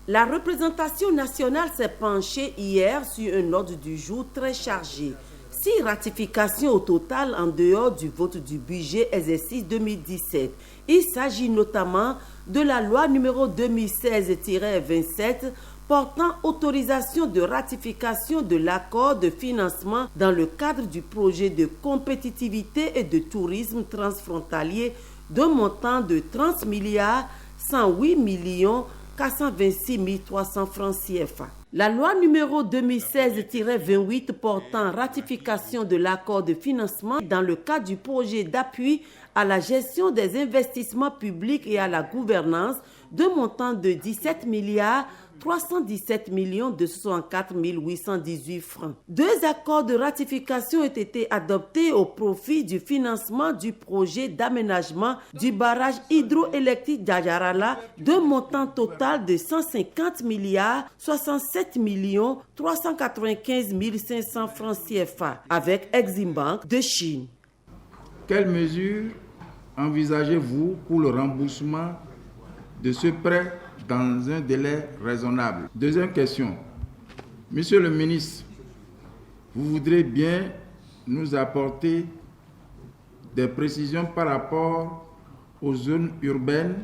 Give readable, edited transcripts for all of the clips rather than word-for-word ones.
La représentation nationale s'est penchée hier sur un ordre du jour très chargé. 6 ratifications au total en dehors du vote du budget exercice 2017. Il s'agit notamment de la loi numéro 2016-27 portant autorisation de ratification de l'accord de financement dans le cadre du projet de compétitivité et de tourisme transfrontalier d'un montant de 30 milliards 108 millions 426 300 francs CFA. La loi numéro 2016-28 portant ratification de l'accord de financement dans le cadre du projet d'appui à la gestion des investissements publics et à la gouvernance d'un montant de 17 milliards 317 264 818 francs. 2 accords de ratification ont été adoptés au profit du financement du projet d'aménagement du barrage hydroélectrique d'Adjarala d'un montant total de 150 milliards 67 millions 395 500 francs CFA avec Exim Bank de Chine. Quelles mesures envisagez-vous pour le remboursement de ce prêt dans un délai raisonnable? Deuxième question. Monsieur le ministre, vous voudrez bien nous apporter des précisions par rapport aux zones urbaines,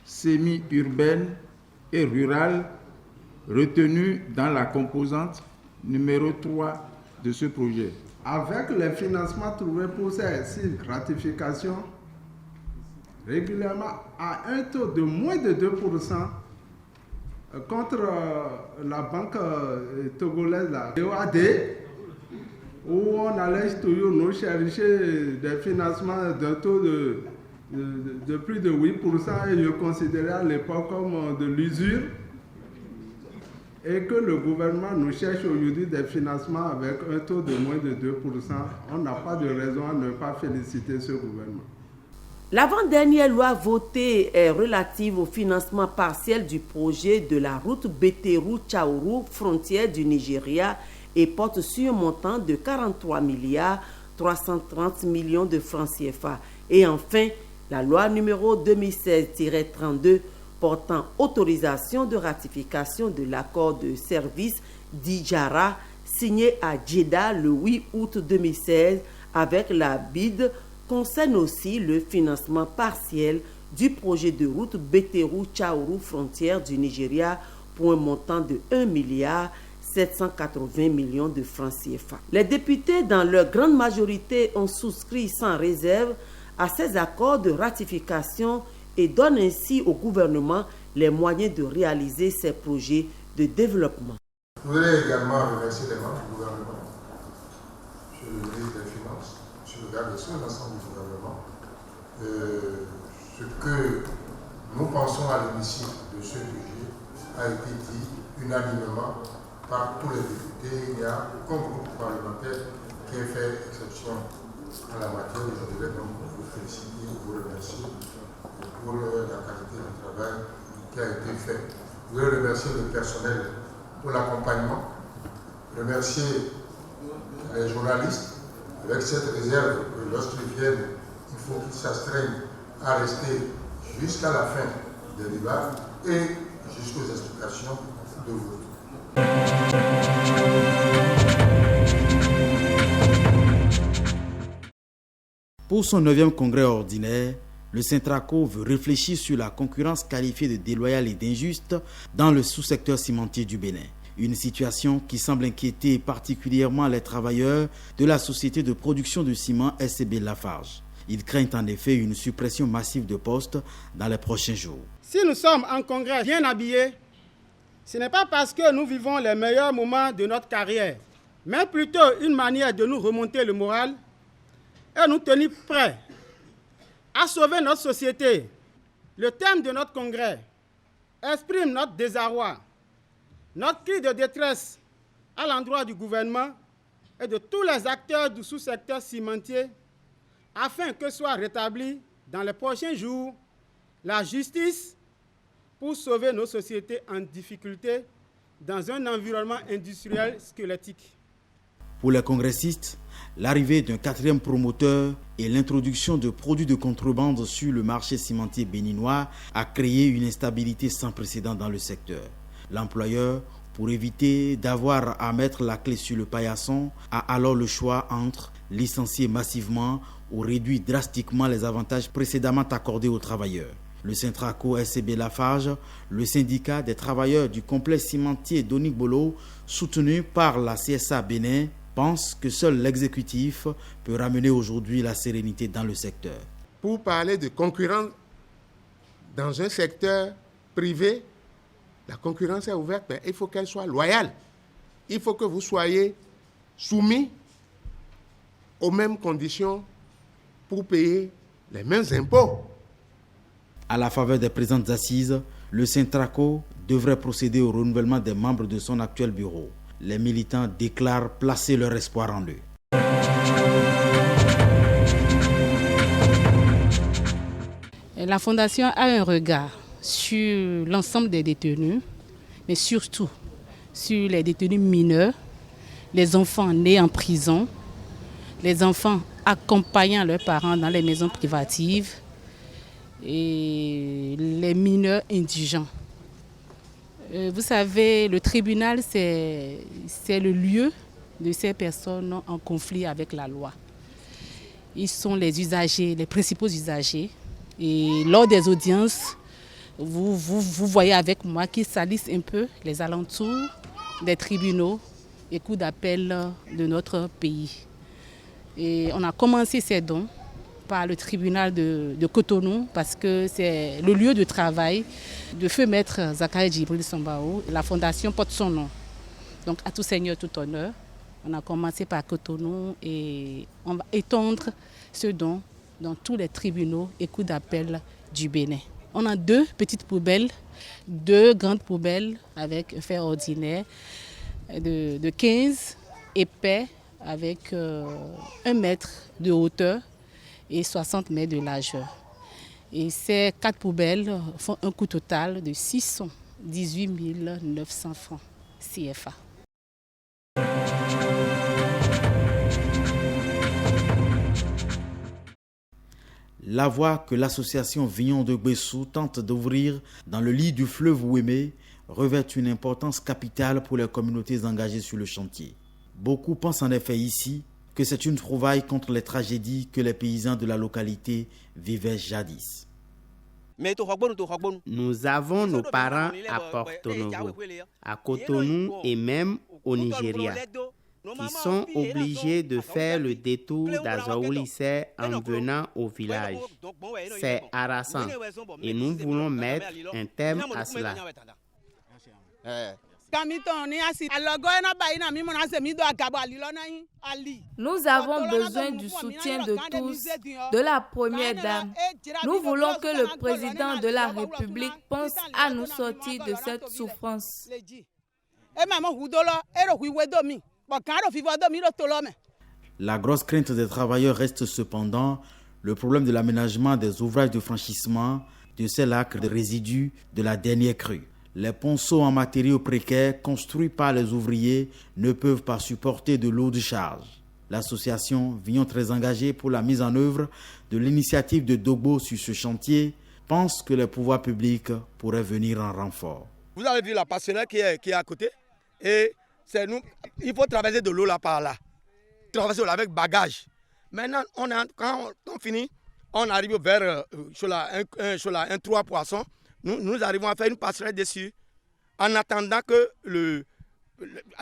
semi-urbaines et rurales retenues dans la composante numéro 3 de ce projet. Avec les financements trouvés pour ces 6 ratifications, régulièrement à un taux de moins de 2% contre la banque togolaise, la BOAD, où on allait toujours nous chercher des financements d'un taux de plus de 8% et je considérais à l'époque comme de l'usure, et que le gouvernement nous cherche aujourd'hui des financements avec un taux de moins de 2%. On n'a pas de raison à ne pas féliciter ce gouvernement. L'avant-dernière loi votée est relative au financement partiel du projet de la route Beteru-Tchaourou, frontière du Nigeria, et porte sur un montant de 43 milliards 330 millions de francs CFA. Et enfin, la loi numéro 2016-32 portant autorisation de ratification de l'accord de service d'Idjara signé à Djeddah le 8 août 2016 avec la BID concerne aussi le financement partiel du projet de route Beteru-Tchaourou, frontière du Nigeria, pour un montant de 1 milliard 780 millions de francs CFA. Les députés, dans leur grande majorité, ont souscrit sans réserve à ces accords de ratification et donnent ainsi au gouvernement les moyens de réaliser ces projets de développement. Je voudrais également remercier les membres du gouvernement, M. le ministre des Finances, M. le garde des Sceaux, l'ensemble du gouvernement. Ce que nous pensons à l'hémicycle de ce budget a été dit unanimement par tous les députés. Il n'y a aucun groupe parlementaire qui ait fait exception à la matière. Je voudrais donc vous féliciter, vous remercier pour la qualité du travail qui a été fait. Je voudrais remercier le personnel pour l'accompagnement, remercier les journalistes avec cette réserve que lorsqu'ils viennent, il faut qu'ils s'astreignent à rester jusqu'à la fin des débats et jusqu'aux explications de vote. Pour son 9e congrès ordinaire, le Syntraco veut réfléchir sur la concurrence qualifiée de déloyale et d'injuste dans le sous-secteur cimentier du Bénin. Une situation qui semble inquiéter particulièrement les travailleurs de la société de production de ciment SCB Lafarge. Ils craignent en effet une suppression massive de postes dans les prochains jours. Si nous sommes en congrès bien habillés, ce n'est pas parce que nous vivons les meilleurs moments de notre carrière, mais plutôt une manière de nous remonter le moral et nous tenir prêts à sauver notre société. Le thème de notre congrès exprime notre désarroi, notre cri de détresse à l'endroit du gouvernement et de tous les acteurs du sous-secteur cimentier afin que soit rétablie dans les prochains jours la justice pour sauver nos sociétés en difficulté dans un environnement industriel squelettique. Pour les congressistes, l'arrivée d'un 4e promoteur et l'introduction de produits de contrebande sur le marché cimentier béninois a créé une instabilité sans précédent dans le secteur. L'employeur, pour éviter d'avoir à mettre la clé sur le paillasson, a alors le choix entre licencier massivement ou réduire drastiquement les avantages précédemment accordés aux travailleurs. Le Syntraco SCB Lafarge, le syndicat des travailleurs du complexe cimentier d'Onigbolo, soutenu par la CSA Bénin, pense que seul l'exécutif peut ramener aujourd'hui la sérénité dans le secteur. Pour parler de concurrence dans un secteur privé, la concurrence est ouverte, mais il faut qu'elle soit loyale. Il faut que vous soyez soumis aux mêmes conditions pour payer les mêmes impôts. À la faveur des présentes assises, le Syntraco devrait procéder au renouvellement des membres de son actuel bureau. Les militants déclarent placer leur espoir en eux. La Fondation a un regard sur l'ensemble des détenus, mais surtout sur les détenus mineurs, les enfants nés en prison, les enfants accompagnant leurs parents dans les maisons privatives et les mineurs indigents. Vous savez, le tribunal, c'est le lieu de ces personnes en conflit avec la loi. Ils sont les usagers, les principaux usagers. Et lors des audiences, vous voyez avec moi qu'ils salissent un peu les alentours des tribunaux et cours d'appel de notre pays. Et on a commencé ces dons par le tribunal de Cotonou parce que c'est le lieu de travail de feu maître Zakari Djibril Sambao. La fondation porte son nom. Donc à tout seigneur, tout honneur. On a commencé par Cotonou et on va étendre ce don dans tous les tribunaux et cours d'appel du Bénin. On a 2 petites poubelles, 2 grandes poubelles avec un fer ordinaire de 15 épais avec 1 mètre de hauteur et 60 mètres de largeur. Et ces 4 poubelles font un coût total de 618 900 francs CFA. La voie que l'association Vignon de Gbessou tente d'ouvrir dans le lit du fleuve Ouémé revêt une importance capitale pour les communautés engagées sur le chantier. Beaucoup pensent en effet ici que c'est une trouvaille contre les tragédies que les paysans de la localité vivaient jadis. Nous avons nos parents à Porto Novo, à Cotonou et même au Nigeria, qui sont obligés de faire le détour d'Azaoulissé en venant au village. C'est harassant et nous voulons mettre un terme à cela. Nous avons besoin du soutien de tous, de la première dame. Nous voulons que le président de la République pense à nous sortir de cette souffrance. La grosse crainte des travailleurs reste cependant le problème de l'aménagement des ouvrages de franchissement de ces lacs de résidus de la dernière crue. Les ponceaux en matériaux précaires construits par les ouvriers ne peuvent pas supporter de lourdes charges. L'association Vignon, très engagée pour la mise en œuvre de l'initiative de Dogbo sur ce chantier, pense que les pouvoirs publics pourraient venir en renfort. Vous avez vu la passerelle qui est à côté et c'est nous, il faut traverser de l'eau là par là, traverser l'eau avec bagage. Maintenant, quand on finit, on arrive vers un 3 poissons. Nous arrivons à faire une passerelle dessus en attendant que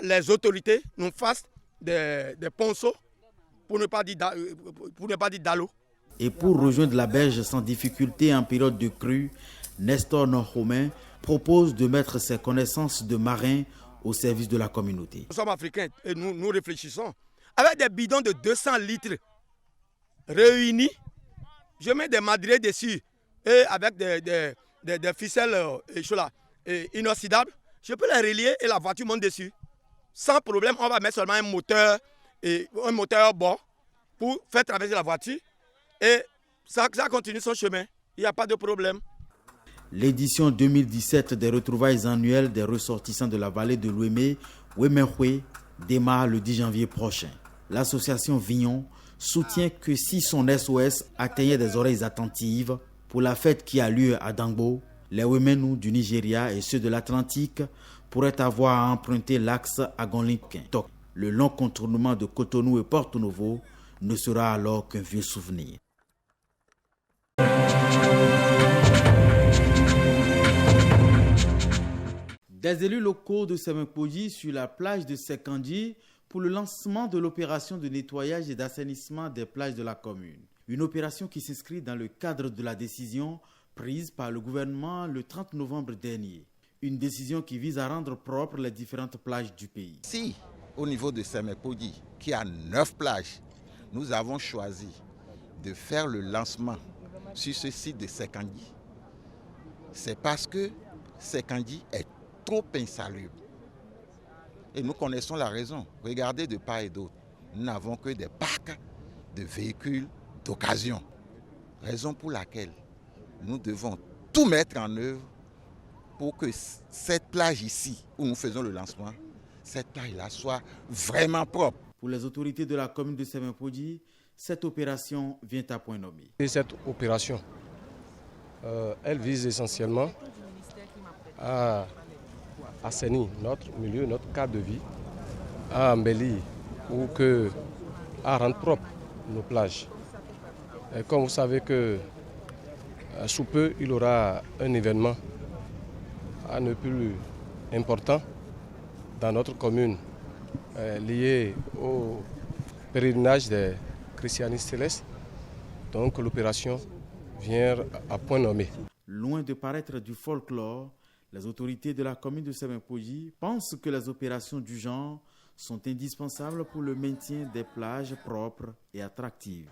les autorités nous fassent des ponceaux pour ne pas dire d'allô. Et pour rejoindre la berge sans difficulté en période de crue, Nestor Nhomen propose de mettre ses connaissances de marin au service de la communauté. Nous sommes africains et nous réfléchissons. Avec des bidons de 200 litres réunis, je mets des madriers dessus et avec des ficelles inoxydables, je peux les relier et la voiture monte dessus. Sans problème, on va mettre seulement un moteur bord pour faire traverser la voiture et ça continue son chemin. Il n'y a pas de problème. L'édition 2017 des retrouvailles annuelles des ressortissants de la vallée de l'Ouémé, Ouémé-Houé, démarre le 10 janvier prochain. L'association Vignon soutient que si son SOS atteignait des oreilles attentives pour la fête qui a lieu à Dangbo, les Ouéménous du Nigeria et ceux de l'Atlantique pourrait avoir à emprunter l'axe Agonlinquin. Le long contournement de Cotonou et Porto Novo ne sera alors qu'un vieux souvenir. Des élus locaux de Semenpodji sur la plage de Sekandji pour le lancement de l'opération de nettoyage et d'assainissement des plages de la commune. Une opération qui s'inscrit dans le cadre de la décision prise par le gouvernement le 30 novembre dernier. Une décision qui vise à rendre propres les différentes plages du pays. Si, au niveau de Semenpodji, qui a 9 plages, nous avons choisi de faire le lancement sur ce site de Sekandji, c'est parce que Sekandji est trop insalubre. Et nous connaissons la raison. Regardez de part et d'autre. Nous n'avons que des parcs de véhicules d'occasion. Raison pour laquelle nous devons tout mettre en œuvre pour que cette plage ici, où nous faisons le lancement, cette plage-là soit vraiment propre. Pour les autorités de la commune de Semenpodji, cette opération vient à point nommé. Et cette opération, elle vise essentiellement à assainir notre milieu, notre cadre de vie, à embellir ou à rendre propre nos plages. Et comme vous savez que sous peu, il y aura un événement à ne plus important dans notre commune lié au pèlerinage des christianistes célestes. Donc l'opération vient à point nommé. Loin de paraître du folklore, les autorités de la commune de Semenpodji pensent que les opérations du genre sont indispensables pour le maintien des plages propres et attractives.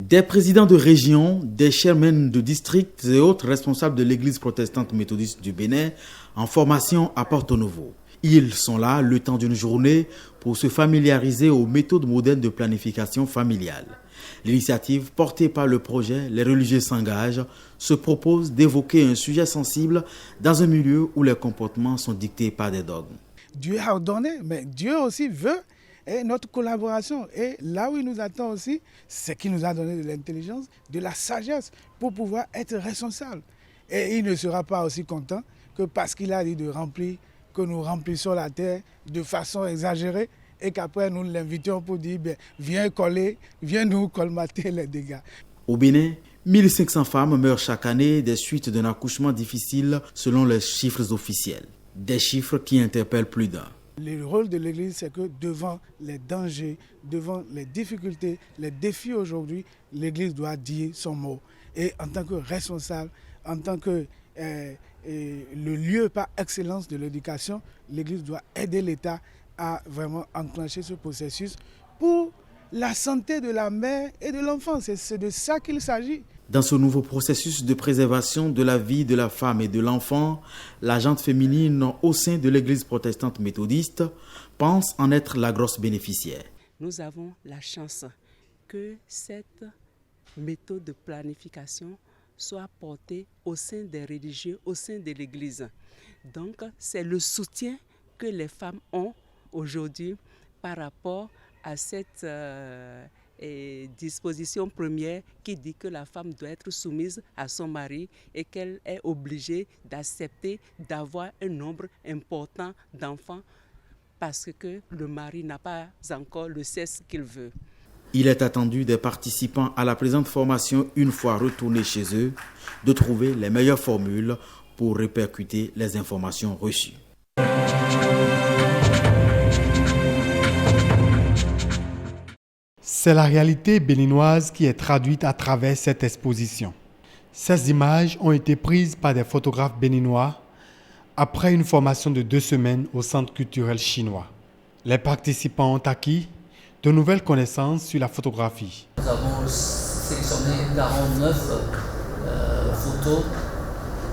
Des présidents de région, des chairmen de districts et autres responsables de l'église protestante méthodiste du Bénin en formation à Porto Novo. Ils sont là le temps d'une journée pour se familiariser aux méthodes modernes de planification familiale. L'initiative portée par le projet Les religieux s'engagent se propose d'évoquer un sujet sensible dans un milieu où les comportements sont dictés par des dogmes. Dieu a ordonné, mais Dieu aussi veut notre collaboration. Et là où il nous attend aussi, c'est qu'il nous a donné de l'intelligence, de la sagesse pour pouvoir être responsable. Et il ne sera pas aussi content que parce qu'il a dit de remplir, que nous remplissons la terre de façon exagérée et qu'après nous l'invitions pour dire viens coller, viens nous colmater les dégâts. Au Bénin, 1500 femmes meurent chaque année des suites d'un accouchement difficile selon les chiffres officiels. Des chiffres qui interpellent plus d'un. Le rôle de l'Église, c'est que devant les dangers, devant les difficultés, les défis aujourd'hui, l'Église doit dire son mot. Et en tant que responsable, en tant que le lieu par excellence de l'éducation, l'Église doit aider l'État à vraiment enclencher ce processus pour la santé de la mère et de l'enfant. C'est de ça qu'il s'agit. Dans ce nouveau processus de préservation de la vie de la femme et de l'enfant, la gente féminine au sein de l'Église protestante méthodiste pense en être la grosse bénéficiaire. Nous avons la chance que cette méthode de planification soit portée au sein des religieux, au sein de l'Église. Donc, c'est le soutien que les femmes ont aujourd'hui par rapport à cette disposition première qui dit que la femme doit être soumise à son mari et qu'elle est obligée d'accepter d'avoir un nombre important d'enfants parce que le mari n'a pas encore le sexe qu'il veut. Il est attendu des participants à la présente formation, une fois retournés chez eux, de trouver les meilleures formules pour répercuter les informations reçues. C'est la réalité béninoise qui est traduite à travers cette exposition. Ces images ont été prises par des photographes béninois après une formation de 2 semaines au Centre culturel chinois. Les participants ont acquis de nouvelles connaissances sur la photographie. Nous avons sélectionné 49 photos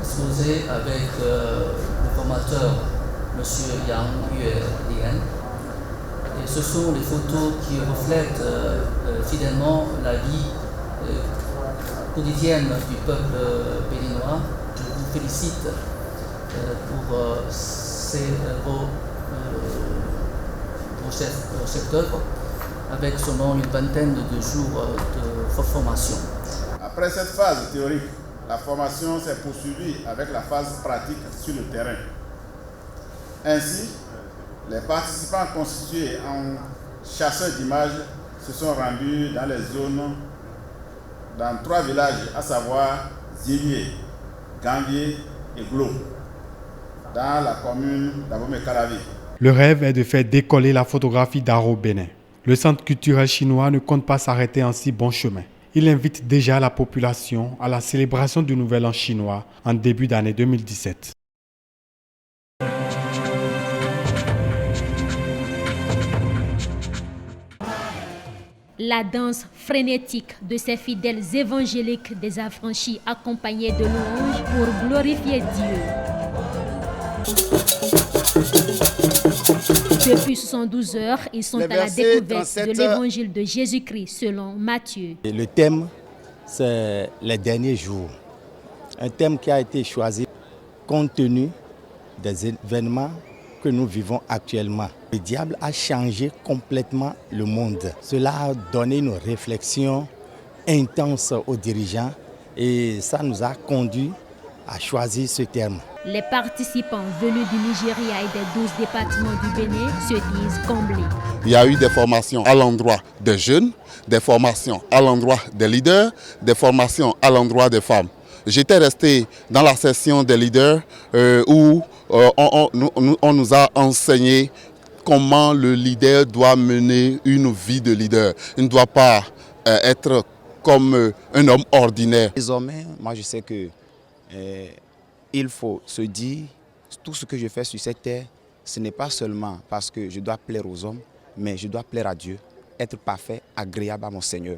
exposées avec le formateur M. Yang Yue-Lian. Et ce sont les photos qui reflètent fidèlement la vie quotidienne du peuple béninois. Je vous félicite pour cette œuvre avec seulement une vingtaine de jours de formation. À Après cette phase théorique, la formation s'est poursuivie avec la phase pratique sur le terrain. Ainsi, les participants constitués en chasseurs d'images se sont rendus dans les zones, dans 3 villages, à savoir Zilier, Gambier et Glo, dans la commune d'Abomey-Calavi. Le rêve est de faire décoller la photographie d'art au Bénin. Le Centre culturel chinois ne compte pas s'arrêter en si bon chemin. Il invite déjà la population à la célébration du Nouvel An chinois en début d'année 2017. La danse frénétique de ces fidèles évangéliques des affranchis accompagnés de louanges pour glorifier Dieu. Depuis 72 heures, ils sont à la découverte de l'évangile de Jésus-Christ selon Matthieu. Et le thème, c'est les derniers jours. Un thème qui a été choisi compte tenu des événements que nous vivons actuellement. Le diable a changé complètement le monde. Cela a donné une réflexion intense aux dirigeants et ça nous a conduit à choisir ce terme. Les participants venus du Nigeria et des 12 départements du Bénin se disent comblés. Il y a eu des formations à l'endroit des jeunes, des formations à l'endroit des leaders, des formations à l'endroit des femmes. J'étais resté dans la session des leaders où on nous a enseigné comment le leader doit mener une vie de leader. Il ne doit pas être comme un homme ordinaire. Désormais, moi je sais que il faut se dire, tout ce que je fais sur cette terre, ce n'est pas seulement parce que je dois plaire aux hommes, mais je dois plaire à Dieu, être parfait, agréable à mon Seigneur.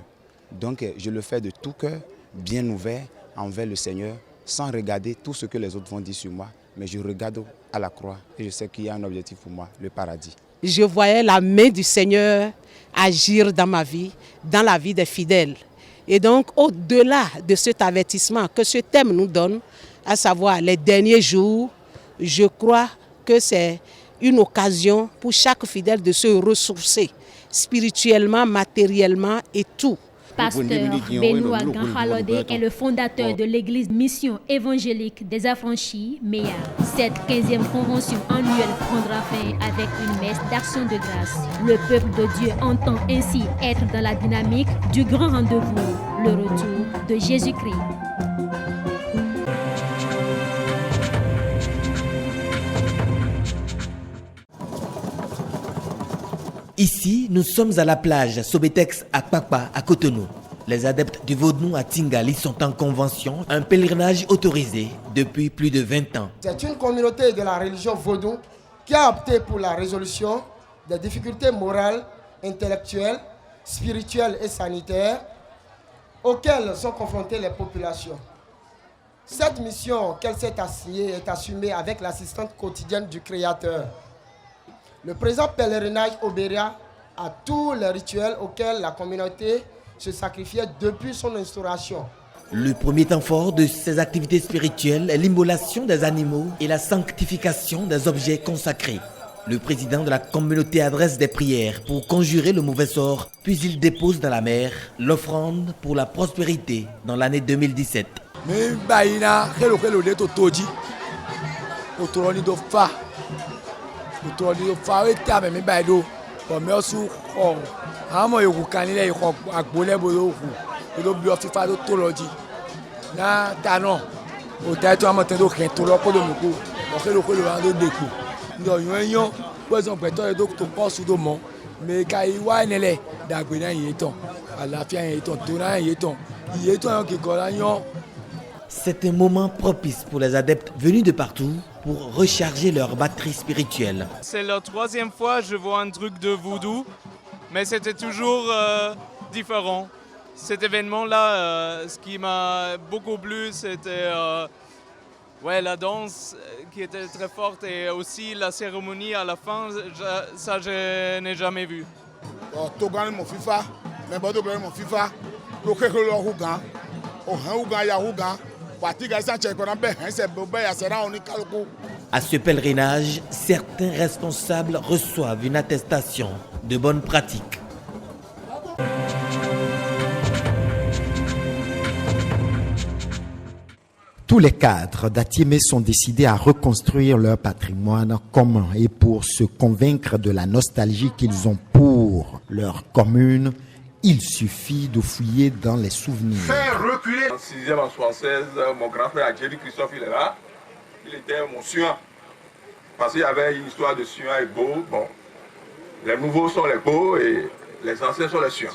Donc je le fais de tout cœur, bien ouvert envers le Seigneur, sans regarder tout ce que les autres vont dire sur moi, mais je regarde à la croix et je sais qu'il y a un objectif pour moi, le paradis. Je voyais la main du Seigneur agir dans ma vie, dans la vie des fidèles. Et donc, au-delà de cet avertissement que ce thème nous donne, à savoir les derniers jours, je crois que c'est une occasion pour chaque fidèle de se ressourcer spirituellement, matériellement et tout. Pasteur Benoît Ganhalodé est le fondateur de l'église Mission évangélique des affranchis, MEA. Cette 15e convention annuelle prendra fin avec une messe d'action de grâce. Le peuple de Dieu entend ainsi être dans la dynamique du grand rendez-vous, le retour de Jésus-Christ. Ici, nous sommes à la plage Sobetex à Kpakpa, à Cotonou. Les adeptes du Vodou à Tingali sont en convention, un pèlerinage autorisé depuis plus de 20 ans. C'est une communauté de la religion Vodou qui a opté pour la résolution des difficultés morales, intellectuelles, spirituelles et sanitaires auxquelles sont confrontées les populations. Cette mission qu'elle s'est assignée est assumée avec l'assistance quotidienne du Créateur. Le présent pèlerinage obéira à tous les rituels auxquels la communauté se sacrifiait depuis son instauration. Le premier temps fort de ces activités spirituelles est l'immolation des animaux et la sanctification des objets consacrés. Le président de la communauté adresse des prières pour conjurer le mauvais sort, puis il dépose dans la mer l'offrande pour la prospérité dans l'année 2017. C'est un moment propice pour les adeptes venus de partout pour recharger leur batterie spirituelle. C'est la 3e fois que je vois un truc de voodoo, mais c'était toujours différent. Cet événement-là, ce qui m'a beaucoup plu, c'était la danse qui était très forte et aussi la cérémonie à la fin, ça je n'ai jamais vu. À ce pèlerinage, certains responsables reçoivent une attestation de bonne pratique. Tous les cadres d'Atiémé sont décidés à reconstruire leur patrimoine commun et pour se convaincre de la nostalgie qu'ils ont pour leur commune, il suffit de fouiller dans les souvenirs. Faire reculer. En 6e, en 76, mon grand frère Adjeli Christophe, il est là. Il était mon suin. Parce qu'il y avait une histoire de suin et beau. Bon, les nouveaux sont les beaux et les anciens sont les suins.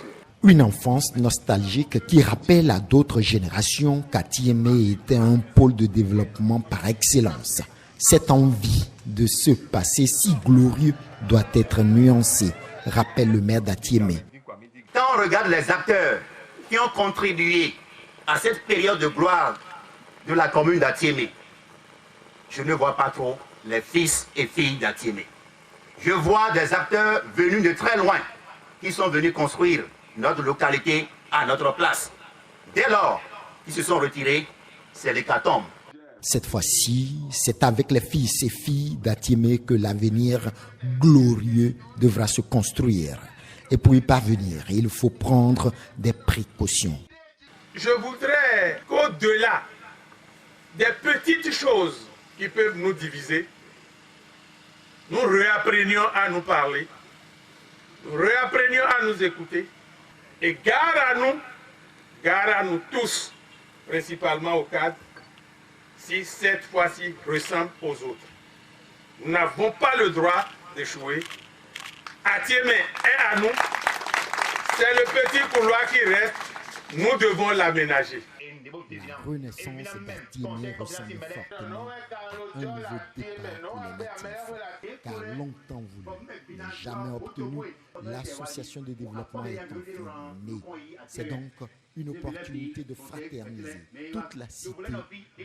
Une enfance nostalgique qui rappelle à d'autres générations qu'Atiémé était un pôle de développement par excellence. Cette envie de ce passé si glorieux doit être nuancée, rappelle le maire d'Atiémé. Quand on regarde les acteurs qui ont contribué à cette période de gloire de la commune d'Atiémé, je ne vois pas trop les fils et filles d'Atiémé. Je vois des acteurs venus de très loin qui sont venus construire notre localité à notre place. Dès lors qu'ils se sont retirés, c'est l'hécatombe. Cette fois-ci, c'est avec les fils et filles d'Atiémé que l'avenir glorieux devra se construire. Et pour y parvenir, il faut prendre des précautions. Je voudrais qu'au-delà des petites choses qui peuvent nous diviser, nous réapprenions à nous parler, nous réapprenions à nous écouter. Et gare à nous tous, principalement aux cadres, si cette fois-ci ressemble aux autres. Nous n'avons pas le droit d'échouer. Atiémé est à nous. C'est le petit couloir qui reste. Nous devons l'aménager. La renaissance d'Atiémé ressemble fortement à un nouveau départ pour les natifs, car longtemps voulu, mais jamais obtenu, l'association de développement est enfin née. C'est donc une opportunité de fraterniser toute la cité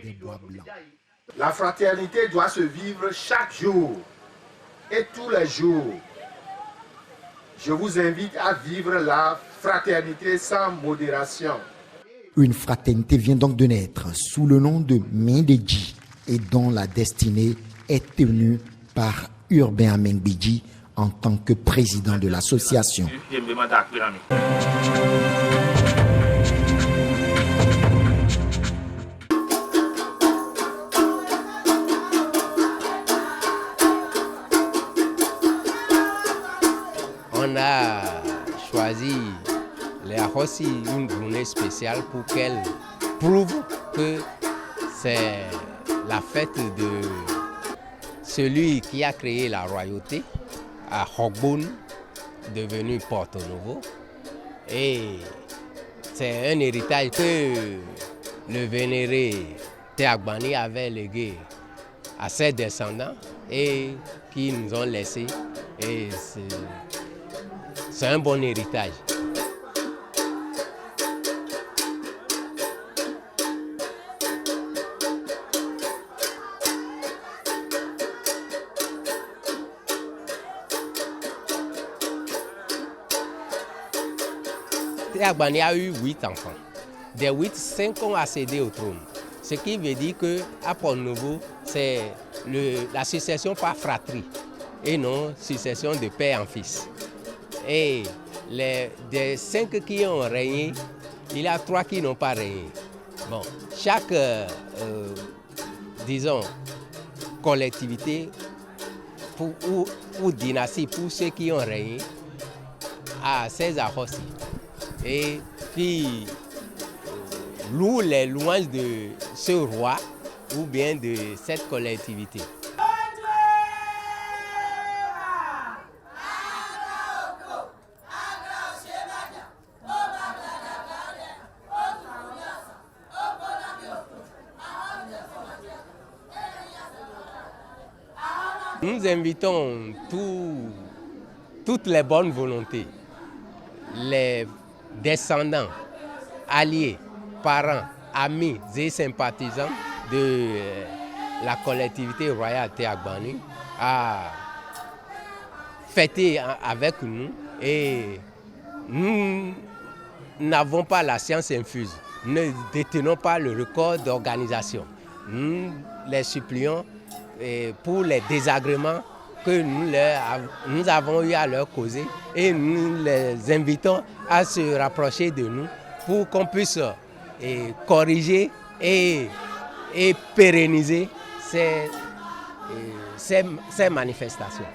des Bois Blancs. La fraternité doit se vivre chaque jour et tous les jours. Je vous invite à vivre la fraternité sans modération. Une fraternité vient donc de naître sous le nom de Mindedji et dont la destinée est tenue par Urbain Amengbedji en tant que président de l'association. On a choisi les Ahossi une journée spéciale pour qu'elle prouve que c'est la fête de celui qui a créé la royauté à Hogboun, devenu Porto Novo. Et c'est un héritage que le vénéré Teagbani avait légué à ses descendants et qui nous ont laissé. Et c'est un bon héritage. Teagbani a eu 8 enfants. Des 8, 5 ont accédé au trône. Ce qui veut dire qu'à Porto Novo, c'est la succession par fratrie et non succession de père en fils. Et des 5 qui ont régné, il y a 3 qui n'ont pas régné. Bon, chaque, disons, collectivité ou dynastie, pour ceux qui ont régné, a ses Ahossi. Et qui loue les louanges de ce roi ou bien de cette collectivité. Nous invitons toutes les bonnes volontés, les descendants, alliés, parents, amis et sympathisants de la collectivité royale Teagbani à fêter avec nous. Et nous n'avons pas la science infuse, nous ne détenons pas le record d'organisation. Nous les supplions pour les désagréments que nous avons eu à leur causer et nous les invitons à se rapprocher de nous pour qu'on puisse corriger et et pérenniser ces manifestations.